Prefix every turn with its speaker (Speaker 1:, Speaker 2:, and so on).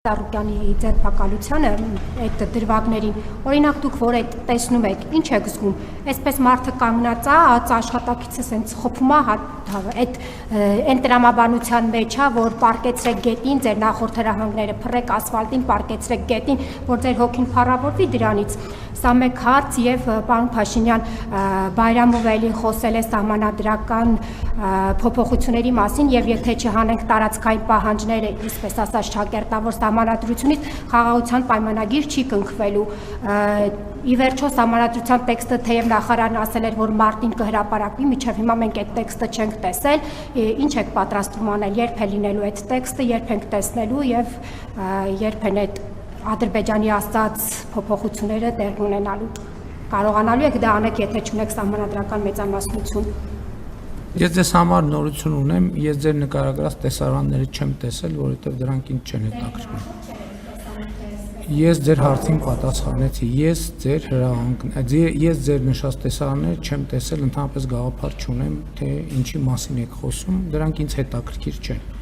Speaker 1: Տարուկյանի ձերբակալությանը այդ դրվագներին, օրինակ դուք որ այդ տեսնում եք, ինչ եք զգում, այսպես մարդը կանգնած է, աշխատակիցը սենց խփում է, այդ այն տրամաբանության մեջ է, որ պարկեցրեք գետին, ձեր նախորդ հրահանգները փռեք ասֆալտին, պարկեցրեք գետին, որ ձեր հոգին փառավորվի դրանից։ Սա մեկ հարց եւ պարոն Փաշինյան, Բայրամով էլին խոսել է սահմանադրական փոփոխությունների մասին եւ եթե չհանենք տարածքային պահանջները, այսպես ասած ճակերտավոր սահմանադրությունից խաղաղության պայմանագիր չի կնքվելու։ Ի վերջո սահմանադրության տեքստը թեև նախարարն ասել էր, որ մարտին կհրապարակվի, մինչև հիմա մենք այդ տեքստը չենք տեսել, ինչ եք պատրաստվում անել, երբ է լինելու այդ տեքստը, երբ ենք տեսնելու եւ երբ են այդ Ադրբեջանի ասած փոփոխությունները տեղ ունենալու, կարողանալու եք դա անեք, եթե չունեք սահմանադրական մեծամասնություն։
Speaker 2: Ես ձեզ համար նորություն ունեմ, ես ձեր նկարագրած տեսարանները չեմ տեսել, որովհետև դրանք ինձ չեն հետաքրքրում։ Ես ձեր հարցին պատասխանեցի, ես ձեր նշած տեսարանները չեմ տեսել, ընդհանրապես գաղափար չունեմ, թե ինչի մասին եք խոսում, դրանք ինձ հետաքրքիր չեն։